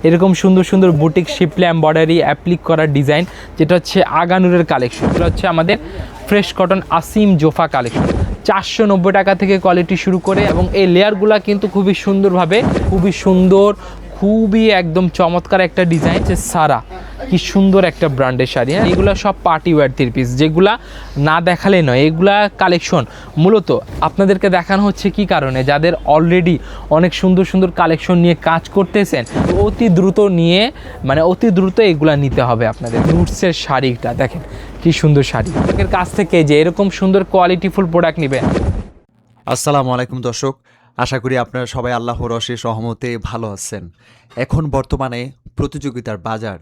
এরকম সুন্দর সুন্দর বুটিক শিপলে এমব্রয়ডারি অ্যাপ্লিক করা ডিজাইন, যেটা হচ্ছে আগানুরের কালেকশন। এটা হচ্ছে আমাদের fresh cotton Asim Jofa collection. 490 টাকা থেকে কোয়ালিটি শুরু করে, এবং এই লেয়ারগুলা কিন্তু খুবই সুন্দরভাবে, খুবই সুন্দর, খুবই একদম চমৎকার একটা ডিজাইন। যে সারা, কি সুন্দর একটা ব্র্যান্ডের শাড়ি। হ্যাঁ, এগুলো সব পার্টি ওয়্যার থ্রি পিস, যেগুলা না দেখালে নয়। এগুলা কালেকশন মূলত আপনাদেরকে দেখানো হচ্ছে কি কারণে, যাদের অলরেডি অনেক সুন্দর সুন্দর কালেকশন নিয়ে কাজ করতেছেন, অতি দ্রুত নিয়ে, মানে অতি দ্রুত এগুলা নিতে হবে আপনাদের। রুটসের শাড়িটা দেখেন কি সুন্দর শাড়ি, এর কাছ থেকে যে এরকম সুন্দর কোয়ালিটিফুল প্রোডাক্ট নেবেন। আসসালামু আলাইকুম দর্শক, আশা করি আপনারা সবাই আল্লাহর অশেষ রহমতে ভালো আছেন। এখন বর্তমানে প্রতিযোগিতার বাজার,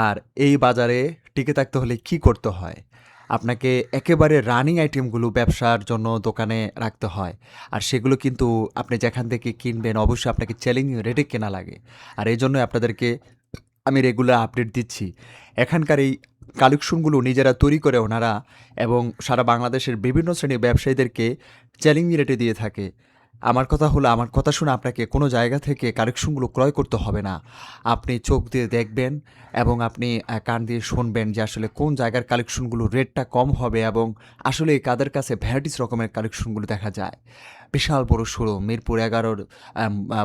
আর এই বাজারে টিকে থাকতে হলে কি করতে হয়? আপনাকে একেবারে রানিং আইটেমগুলো ব্যবসার জন্য দোকানে রাখতে হয়, আর সেগুলো কিন্তু আপনি যেখান থেকে কিনবেন অবশ্যই আপনাকে চ্যালেঞ্জিং রেটে কেনা লাগে। আর এই জন্যই আপনাদেরকে আমি রেগুলার আপডেট দিচ্ছি। এখানকার এই কালেকশনগুলো নিজেরা তৈরি করে ওনারা এবং সারা বাংলাদেশের বিভিন্ন শ্রেণীর ব্যবসায়ীদেরকে চ্যালেঞ্জিং রেটে দিয়ে থাকে। আমার কথা হলো, আমার কথা শুনে আপনাকে কোনো জায়গা থেকে কালেকশনগুলো ক্রয় করতে হবে না। আপনি চোখ দিয়ে দেখবেন এবং আপনি কান দিয়ে শুনবেন যে আসলে কোন জায়গার কালেকশনগুলো রেটটা কম হবে, এবং আসলে কাদের কাছে ভ্যারাইটিস রকমের কালেকশনগুলো দেখা যায়। বিশাল বড় শোরুম, মিরপুর 11-র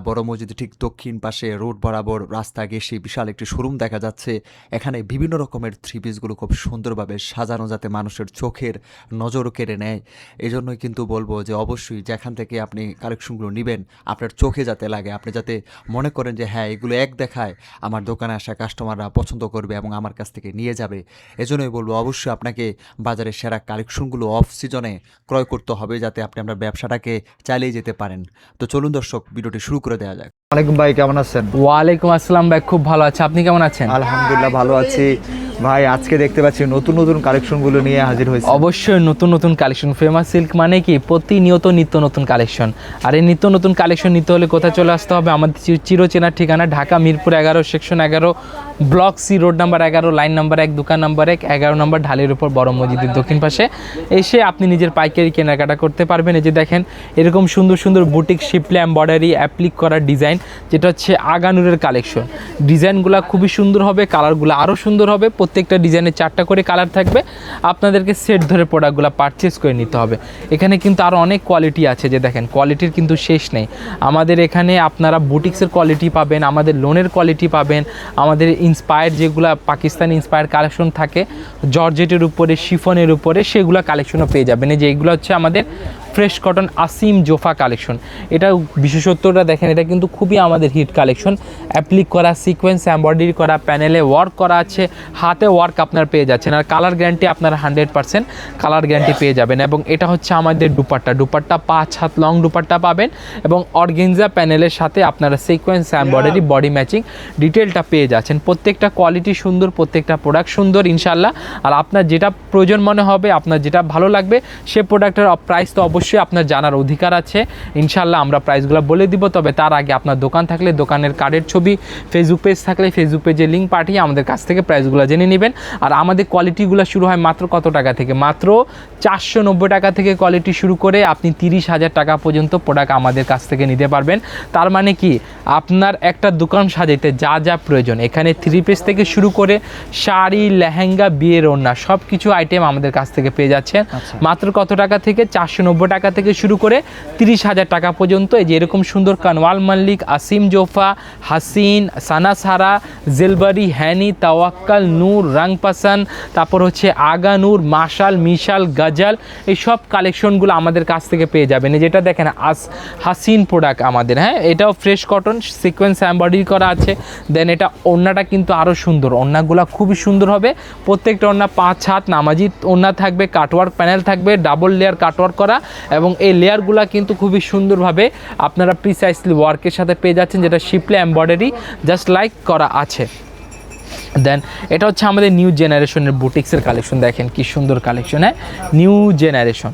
বড় মসজিদের ঠিক দক্ষিণ পাশে রোড বরাবর রাস্তা ঘেঁষে বিশাল একটি শোরুম দেখা যাচ্ছে। এখানে বিভিন্ন রকমের থ্রি পিসগুলো খুব সুন্দরভাবে সাজানো, যাতে মানুষের চোখের নজর কেড়ে নেয়। এই জন্যই কিন্তু বলবো যে অবশ্যই যেখান থেকে আপনি কালেকশনগুলো নেবেন আপনার চোখে যাতে লাগে, আপনি যাতে মনে করেন যে হ্যাঁ, এগুলো এক দেখায় আমার দোকানে আসা কাস্টমাররা পছন্দ করবে এবং আমার কাছ থেকে নিয়ে যাবে। এজন্যই বলবো অবশ্যই আপনাকে বাজারের সেরা কালেকশনগুলো অফ সিজনে ক্রয় করতে হবে, যাতে আপনি আপনার ব্যবসাটাকে চালিয়ে যেতে পারেন। তো চলুন দর্শক, ভিডিওটি শুরু করে দেওয়া যাক। ওয়ালাইকুম ভাই, কেমন আছেন? ওয়ালাইকুম আসসালাম ভাই, খুব ভালো আছে। আপনি কেমন আছেন? আলহামদুলিল্লাহ ভালো আছি ভাই। আজকে দেখতে পাচ্ছি নতুন নতুন কালেকশনগুলো নিয়ে হাজির হয়েছে। অবশ্যই নতুন নতুন কালেকশন। ফেমাস সিল্ক মানে কি প্রতিনিয়ত নিত্য নতুন কালেকশন, আর এই নিত্য নতুন কালেকশন নিতে হলে কোথায় চলে আসতে হবে? আমাদের চিরচেনার ঠিকানা Dhaka Mirpur 11 section 11 block C road number 11 line number 1 দোকান নাম্বার 1 11 নম্বর ঢালের উপর বড় মসজিদের দক্ষিণ পাশে এসে আপনি নিজের পাইকারি কেনাকাটা করতে পারবেন। এই যে দেখেন এরকম সুন্দর সুন্দর বুটিক শিপলে এমব্রয়ডারি অ্যাপ্লিক করা ডিজাইন, যেটা হচ্ছে আগানুরের কালেকশন। ডিজাইনগুলো খুবই সুন্দর হবে, কালারগুলো আরও সুন্দর হবে। প্রত্যেকটা ডিজাইনে 4টা করে কালার থাকবে। আপনাদেরকে সেট ধরে প্রোডাক্টগুলো পারচেস করে নিতে হবে। এখানে কিন্তু আরও অনেক কোয়ালিটি আছে, যে দেখেন কোয়ালিটির কিন্তু শেষ নেই। আমাদের এখানে আপনারা বুটিক্সের কোয়ালিটি পাবেন, আমাদের লোনের কোয়ালিটি পাবেন, আমাদের ইন্সপায়ার যেগুলো পাকিস্তানি ইন্সপায়ার কালেকশন থাকে জর্জেটের উপরে, শিফনের উপরে, সেগুলো কালেকশনও পেয়ে যাবেন। এই যে এইগুলো হচ্ছে আমাদের fresh cotton Asim Jofa collection. এটা বিশেষত্বটা দেখেন, এটা কিন্তু খুবই আমাদের হিট কালেকশন। অ্যাপ্লিক করা, সিকোয়েন্স এমব্রয়ডারি করা, প্যানেলে ওয়ার্ক করা আছে, হাতে ওয়ার্ক আপনারা পেয়ে যাচ্ছেন। আর কালার গ্যারান্টি আপনারা 100% কালার গ্যারান্টি পেয়ে যাবেন। এবং এটা হচ্ছে আমাদের দুপাট্টা 5 হাত লং দুপাট্টা পাবেন, এবং অর্গেনজা প্যানেলের সাথে আপনারা সিকোয়েন্স এমব্রয়ডারি বডি ম্যাচিং ডিটেলটা পেয়ে যাচ্ছেন। প্রত্যেকটা কোয়ালিটি সুন্দর, প্রত্যেকটা প্রোডাক্ট সুন্দর ইনশাল্লাহ। আর আপনার যেটা প্রয়োজন মনে হবে, আপনার যেটা ভালো লাগবে, সে প্রোডাক্টের প্রাইস তো অবশ্যই আপনার জানার অধিকার আছে। ইনশাল্লাহ আমরা প্রাইসগুলো বলে দিব। তবে তার আগে আপনার দোকান থাকলে দোকানের কার্ডের ছবি, ফেসবুক পেজ থাকলে ফেসবুক পেজে লিঙ্ক পাঠিয়ে আমাদের কাছ থেকে প্রাইসগুলো জেনে নেবেন। আর আমাদের কোয়ালিটিগুলো শুরু হয় মাত্র কত টাকা থেকে? মাত্র 490 টাকা থেকে কোয়ালিটি শুরু করে আপনি 30,000 টাকা পর্যন্ত প্রোডাক্ট আমাদের কাছ থেকে নিতে পারবেন। তার মানে কি, আপনার একটা দোকান সাজাইতে যা যা প্রয়োজন, এখানে থ্রি পিস থেকে শুরু করে শাড়ি, লেহেঙ্গা, বিয়ের ওড়না সব কিছু আইটেম আমাদের কাছ থেকে পেয়ে যাচ্ছেন। মাত্র কত টাকা থেকে? 490 টাকা থেকে শুরু করে 30,000 টাকা পর্যন্ত। এই যে এরকম সুন্দর কানওয়াল মল্লিক, আসিম জোফা, হাসিন, সানা সারা, জেলবারি, হ্যানি, তাওয়াক্কাল, নূর, রাংপাসান, তারপর হচ্ছে আগা নূর, মাশাল, মিশাল, গাজাল, এই সব কালেকশনগুলো আমাদের কাছ থেকে পেয়ে যাবেন। এই যেটা দেখেন হাসিন প্রোডাক্ট আমাদের, হ্যাঁ, এটাও ফ্রেশ কটন, সিকোয়েন্স এমব্রয়ডারি করা আছে। দেন এটা ওড়নাটা কিন্তু আরও সুন্দর, ওড়নাগুলো খুবই সুন্দর হবে। প্রত্যেকটা ওড়না 5 হাত নামাজি ওড়না থাকবে, কাটওয়ার্ক প্যানেল থাকবে, ডাবল লেয়ার কাটওয়ার্ক করা, এবং এই লেয়ারগুলো কিন্তু খুবই সুন্দরভাবে আপনারা প্রিসাইসলি ওয়ার্কের সাথে পেয়ে যাচ্ছেন, যেটা শিপলে এমব্রয়ডারি জাস্ট লাইক করা আছে। দেন এটা হচ্ছে আমাদের নিউ জেনারেশনের বুটিক্সের কালেকশন। দেখেন কি সুন্দর কালেকশন, হ্যাঁ, নিউ জেনারেশন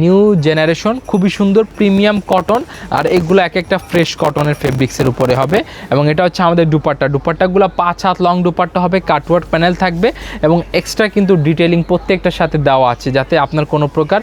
নিউ জেনারেশন, খুবই সুন্দর প্রিমিয়াম কটন। আর এগুলো এক একটা ফ্রেশ কটনের ফেব্রিক্সের উপরে হবে। এবং এটা হচ্ছে আমাদের দুপাট্টাগুলো 5 হাত লং দুপাট্টা হবে, কাটওয়ার্ক প্যানেল থাকবে এবং এক্সট্রা কিন্তু ডিটেলিং প্রত্যেকটার সাথে দেওয়া আছে, যাতে আপনার কোনো প্রকার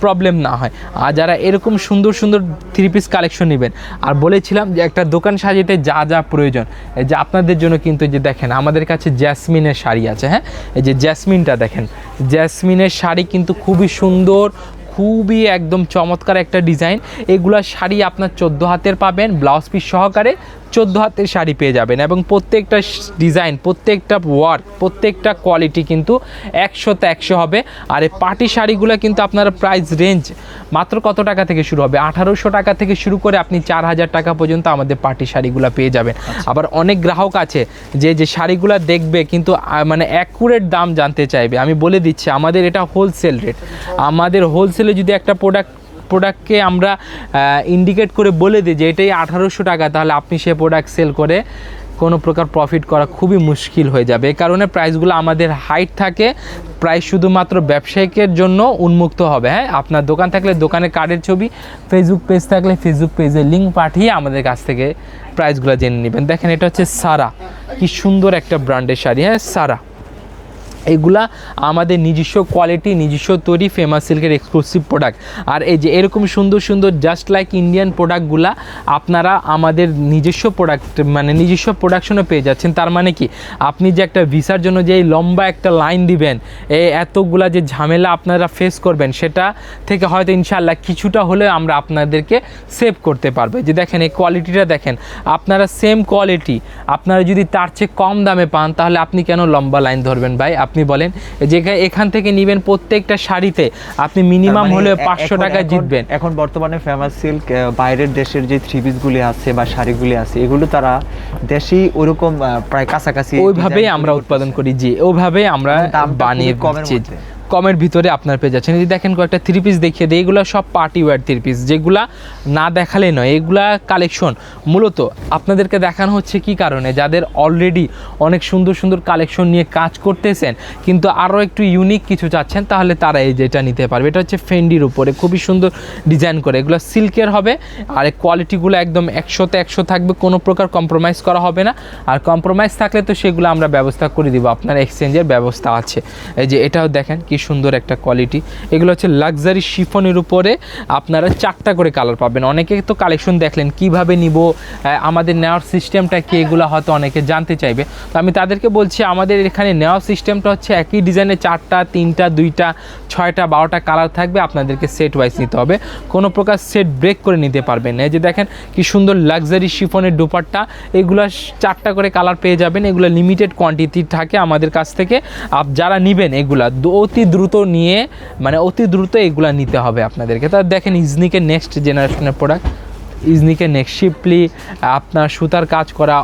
প্রবলেম না হয়। আর যারা এরকম সুন্দর সুন্দর 3 পিস কালেকশন নেবেন, আর বলেছিলাম যে একটা দোকান সাজাতে যা যা প্রয়োজন, এই যে আপনাদের জন্য কিন্তু যে দেখেন আমাদের কাছে জ্যাসমিনের শাড়ি আছে। হ্যাঁ, এই যে জ্যাসমিনটা দেখেন, জ্যাসমিনের শাড়ি কিন্তু খুবই সুন্দর, খুবই একদম চমৎকার একটা ডিজাইন। এগুলা শাড়ি আপনার 14 হাতের পাবেন, ব্লাউজ পিস সহকারে 14 হাতের শাড়ি পেয়ে যাবেন। এবং প্রত্যেকটা ডিজাইন, প্রত্যেকটা ওয়ার্ক, প্রত্যেকটা কোয়ালিটি কিন্তু 100তে 100 হবে। আর এই পার্টি শাড়িগুলো কিন্তু আপনার প্রাইস রেঞ্জ মাত্র কত টাকা থেকে শুরু হবে? 1800 টাকা থেকে শুরু করে আপনি 4000 টাকা পর্যন্ত আমাদের পার্টি শাড়িগুলো পেয়ে যাবেন। আবার অনেক গ্রাহক আছে যে শাড়িগুলো দেখবে কিন্তু মানে অ্যাকুরেট দাম জানতে চাইবে। আমি বলে দিচ্ছি, আমাদের এটা হোলসেল রেট। আমাদের হোলসেলে যদি একটা প্রোডাক্টকে আমরা ইন্ডিকেট করে বলে দিই যে এটাই 1800 টাকা, তাহলে আপনি সে প্রোডাক্ট সেল করে কোনো প্রকার প্রফিট করা খুবই মুশকিল হয়ে যাবে। এই কারণে প্রাইসগুলো আমাদের হাইট থাকে, প্রাইস শুধুমাত্র ব্যবসায়িকের জন্য উন্মুক্ত হবে। হ্যাঁ, আপনার দোকান থাকলে দোকানের কার্ডের ছবি, ফেসবুক পেজ থাকলে ফেসবুক পেজের লিঙ্ক পাঠিয়ে আমাদের কাছ থেকে প্রাইসগুলো জেনে নেবেন। দেখেন এটা হচ্ছে সারা, কি সুন্দর একটা ব্র্যান্ডের শাড়ি। হ্যাঁ, সারা এগুলা আমাদের নিজস্ব কোয়ালিটি, নিজস্ব তৈরি ফেমাস সিল্কের এক্সক্লুসিভ প্রোডাক্ট। আর এই যে এরকম সুন্দর সুন্দর জাস্ট লাইক ইন্ডিয়ান প্রোডাক্টগুলা আপনারা আমাদের নিজস্ব প্রোডাক্ট মানে নিজস্ব প্রোডাকশনে পেয়ে যাচ্ছেন। তার মানে কি, আপনি যে একটা ভিসার জন্য যে এই লম্বা একটা লাইন দিবেন, এতগুলা যে ঝামেলা আপনারা ফেস করবেন, সেটা থেকে হয়তো ইনশাআল্লাহ কিছুটা হলেও আমরা আপনাদেরকে সেভ করতে পারবো। যে দেখেন এই কোয়ালিটিটা দেখেন, আপনারা সেম কোয়ালিটি আপনারা যদি তার চেয়ে কম দামে পান, তাহলে আপনি কেন লম্বা লাইন ধরবেন ভাই? আপনি বলেন, যে এখান থেকে নেবেন প্রত্যেকটা শাড়িতে আপনি মিনিমাম হলে 500 টাকা জিতবেন। এখন বর্তমানে ফেমাস সিল্ক বাইরের দেশের যে 3 পিসগুলি আছে বা শাড়িগুলি আছে, এগুলো তারা দেশি ওরকম প্রায় কাছাকাছি ওইভাবেই আমরা উৎপাদন করি। জি, ওইভাবেই আমরা বানিয়ে দিচ্ছি, কমের ভিতরে আপনার পেয়ে যাচ্ছেন। এই দেখেন কয়েকটা 3 পিস দেখিয়ে দিই, এগুলো সব পার্টি ওয়্যার 3 পিস, যেগুলা না দেখালে নয়। এগুলা কালেকশন মূলত আপনাদেরকে দেখানো হচ্ছে কি কারণে, যাদের অলরেডি অনেক সুন্দর সুন্দর কালেকশন নিয়ে কাজ করতেছেন কিন্তু আরও একটু ইউনিক কিছু চাচ্ছেন, তাহলে তারা এই যেটা নিতে পারবে। এটা হচ্ছে ফেন্ডির উপরে খুবই সুন্দর ডিজাইন করে, এগুলো সিল্কের হবে। আর এই কোয়ালিটিগুলো একদম 100তে 100 থাকবে, কোনো প্রকার কম্প্রোমাইজ করা হবে না। আর কম্প্রোমাইজ থাকলে তো সেগুলো আমরা ব্যবস্থা করে দিব, আপনার এক্সচেঞ্জের ব্যবস্থা আছে। এই যে এটাও দেখেন কি সুন্দর একটা কোয়ালিটি। এগুলো হচ্ছে লাক্সারি শিফনের উপরে আপনারা 4টা করে কালার পাবেন। অনেকে তো কালেকশন দেখলেন কিভাবে নিব, আমাদের নেওয়ার সিস্টেমটা কি, এগুলো হয়তো অনেকে জানতে চাইবে। তো আমি তাদেরকে বলছি, আমাদের এখানে নেওয়ার সিস্টেমটা হচ্ছে একই ডিজাইনে 4টা, 3টা, 2টা, 6টা, 12টা কালার থাকবে। আপনাদেরকে সেট ওয়াইজ নিতে হবে, কোনো প্রকার সেট ব্রেক করে নিতে পারবেন না। এই যে দেখেন কি সুন্দর লাক্সারি শিফনের দুপাট্টা, এগুলো 4টা করে কালার পেয়ে যাবেন। এগুলো লিমিটেড কোয়ান্টিটি থাকে আমাদের কাছ থেকে। যারা নেবেন এগুলা অতি দ্রুত নিয়ে, মানে অতি দ্রুত এগুলা নিতে হবে আপনাদেরকে। তা দেখেন ইজনিকের নেক্সট জেনারেশনের প্রোডাক্ট, ইজনিকের নেক্সট শিপলি আপনার সুতার কাজ করা,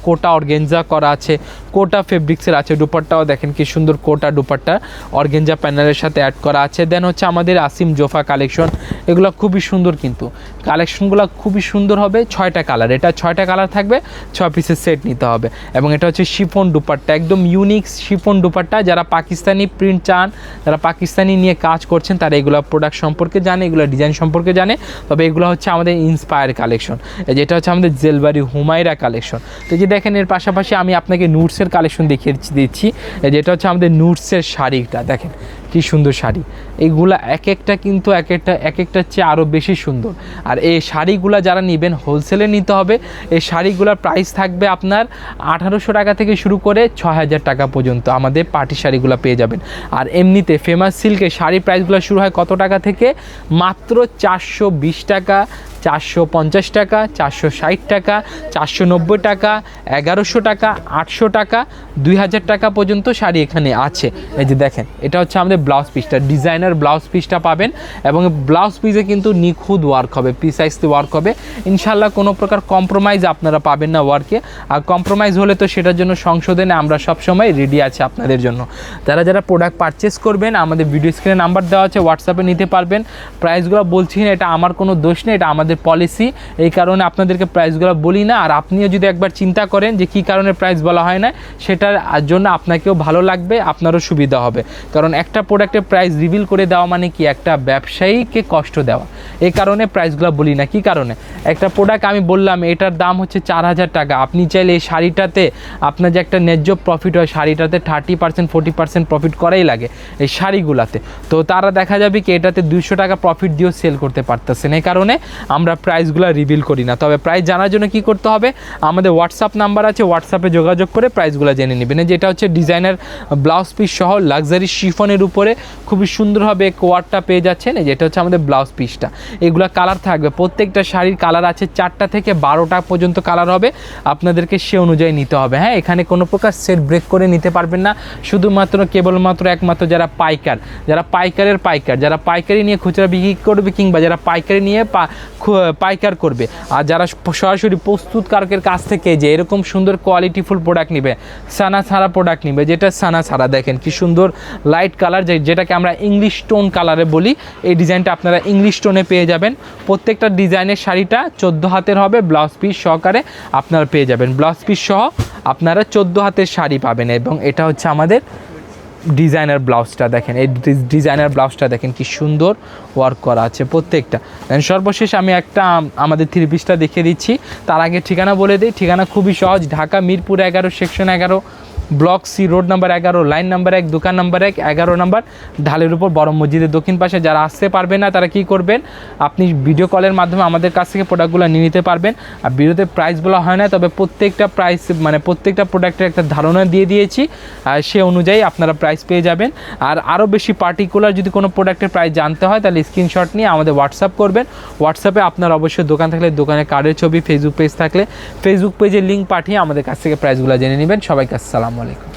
কোটা অর্গেঞ্জা করা আছে, কোটা ফেব্রিক্সের আছে। দুপাট্টাও দেখেন কি সুন্দর কোটা দুপাট্টা অর্গেঞ্জা প্যানেলের সাথে অ্যাড করা আছে। দেন হচ্ছে আমাদের আসিম জোফা কালেকশন, এগুলো খুবই সুন্দর, কিন্তু কালেকশনগুলো খুবই সুন্দর হবে। 6টা কালার, এটা 6টা কালার থাকবে, 6 পিসের সেট নিতে হবে। এবং এটা হচ্ছে শিফন দুপাট্টা, একদম ইউনিক শিফন দুপাট্টা। যারা পাকিস্তানি প্রিন্ট চান, যারা পাকিস্তানি নিয়ে কাজ করছেন, তারা এগুলো প্রোডাক্ট সম্পর্কে জানে, এগুলো ডিজাইন সম্পর্কে জানে। তবে এগুলো হচ্ছে আমাদের ইন্সপায়ার কালেকশন, যেটা হচ্ছে আমাদের জেলবারি হুমায়রা কালেকশন। তো যে দেখেন এর পাশাপাশি আমি আপনাকে নুটসের কালেকশন দেখিয়ে দিচ্ছি। যেটা হচ্ছে আমাদের নুটসের শাড়িটা দেখেন কি সুন্দর শাড়ি। এইগুলা এক একটা কিন্তু এক একটার চেয়ে আরও বেশি সুন্দর। আর এই শাড়িগুলো যারা নেবেন হোলসেলে নিতে হবে। এই শাড়িগুলোর প্রাইস থাকবে আপনার 1800 টাকা থেকে শুরু করে 6000 টাকা পর্যন্ত আমাদের পার্টি শাড়িগুলো পেয়ে যাবেন। আর এমনিতে ফেমাস সিল্কের শাড়ি প্রাইসগুলো শুরু হয় কত টাকা থেকে? মাত্র 420 টাকা, 450 টাকা, 460 টাকা, 490 টাকা, 1100 টাকা, 800 টাকা, 2000 টাকা পর্যন্ত শাড়ি এখানে আছে। এই যে দেখেন এটা হচ্ছে আমাদের ব্লাউজ পিসটা, ডিজাইনার ব্লাউজ পিসটা পাবেন। এবং ব্লাউজ পিসে কিন্তু নিখুঁত ওয়ার্ক হবে, প্রিসাইজলি ওয়ার্ক হবে ইনশাল্লাহ। কোনো প্রকার কম্প্রোমাইজ আপনারা পাবেন না ওয়ার্কে। আর কম্প্রোমাইজ হলে তো সেটার জন্য সংশোধনে আমরা সবসময় রেডি আছি আপনাদের জন্য। যারা প্রোডাক্ট পারচেস করবেন, আমাদের ভিডিও স্ক্রিনে নাম্বার দেওয়া আছে, হোয়াটসঅ্যাপে নিতে পারবেন। প্রাইসগুলো বলছি না, এটা আমার কোনো দোষ নেই, এটা আমাদের পলিসি, এই কারণে আপনাদেরকে প্রাইসগুলো বলি না। আর আপনিও যদি একবার চিন্তা করেন যে কী কারণে প্রাইস বলা হয় না, সেটার জন্য আপনাকেও ভালো লাগবে, আপনারও সুবিধা হবে। কারণ একটা প্রোডাক্টের প্রাইস রিভিল করে দেওয়া মানে কি একটা ব্যবসায়ীকে কষ্ট দেওয়া, এই কারণে প্রাইসগুলো বলি না। কি কারণে? একটা প্রোডাক্ট আমি বললাম এটার দাম হচ্ছে 4000 টাকা, আপনি চাইলে এই শাড়িটাতে আপনার যে একটা ন্যায্য প্রফিট হয়, শাড়িটাতে 30% 40% প্রফিট করাই লাগে এই শাড়িগুলাতে, তো তারা দেখা যাবে কি এটাতে 200 টাকা প্রফিট দিয়েও সেল করতে পারতেছেন। এই কারণে আমরা প্রাইসগুলো রিভিল করি না। তবে প্রাইস জানার জন্য কি করতে হবে, আমাদের হোয়াটসঅ্যাপ নাম্বার আছে, হোয়াটসঅ্যাপে যোগাযোগ করে প্রাইসগুলো জেনে নেবেন। যেটা হচ্ছে ডিজাইনার ব্লাউজ পিস সহ লাক্সারি শিফনের উপরে খুবই সুন্দরভাবে কোয়ারটা পেয়ে যাচ্ছেন। যেটা হচ্ছে আমাদের ব্লাউজ পিসটা, এগুলো কালার থাকবে, প্রত্যেকটা শাড়ির কালার আছে 4টা থেকে 12টা পর্যন্ত কালার হবে, আপনাদেরকে সে অনুযায়ী নিতে হবে। হ্যাঁ, এখানে কোনো প্রকার সেট ব্রেক করে নিতে পারবেন না, শুধুমাত্র কেবলমাত্র একমাত্র যারা পাইকার, যারা পাইকারের পাইকার, যারা পাইকারি নিয়ে খুচরা বিক্রি করবে কিংবা যারা পাইকারি নিয়ে পাইকার করবে, আর যারা সরাসরি প্রস্তুতকারকের কাছ থেকে যে এরকম সুন্দর কোয়ালিটিফুল প্রোডাক্ট নেবে, সানা ছাড়া প্রোডাক্ট নেবে, যেটা সানা ছাড়া দেখেন কি সুন্দর লাইট কালার, যেটাকে আমরা ইংলিশ টোন কালারে বলি, এই ডিজাইনটা আপনারা ইংলিশ টোনে পেয়ে যাবেন। প্রত্যেকটা ডিজাইনের শাড়িটা 14 হাতের হবে, ব্লাউজ পিস সহকারে আপনারা পেয়ে যাবেন, ব্লাউজ পিস সহ আপনারা 14 হাতের শাড়ি পাবেন। এবং এটা হচ্ছে আমাদের ডিজাইনার ব্লাউজটা, দেখেন এই ডিজাইনার ব্লাউজটা দেখেন কি সুন্দর ওয়ার্ক করা আছে প্রত্যেকটা। সর্বশেষ আমি একটা আমাদের 3 পিসটা দেখিয়ে দিচ্ছি, তার আগে ঠিকানা বলে দিই। ঠিকানা খুবই সহজ, Dhaka Mirpur 11 section 11 block C road number 11 line number 1 দোকান নাম্বার 1 11 নাম্বার ঢালের উপর বড় মসজিদের দক্ষিণ পাশে। যারা আসতে পারবেন না তারা কি করবেন, আপনি ভিডিও কলের মাধ্যমে আমাদের কাছ থেকে প্রোডাক্টগুলো নিয়ে নিতে পারবেন। আর ভিডিওতে প্রাইস বলা হয় না, তবে প্রত্যেকটা প্রাইস মানে প্রত্যেকটা প্রোডাক্টের একটা ধারণা দিয়ে দিয়েছি, আর সে অনুযায়ী আপনারা প্রাইস পেয়ে যাবেন। আর আরও বেশি পার্টিকুলার যদি কোনো প্রোডাক্টের প্রাইস জানতে হয় তাহলে স্ক্রিনশট নিয়ে আমাদের হোয়াটসঅ্যাপ করবেন। হোয়াটসঅ্যাপে আপনার অবশ্যই দোকান থাকলে দোকানের কার্ডের ছবি, ফেসবুক পেজ থাকলে ফেসবুক পেজের লিঙ্ক পাঠিয়ে আমাদের কাছ থেকে প্রাইসগুলো জেনে নেবেন। সবাইকে আসসালামু আলাইকুম।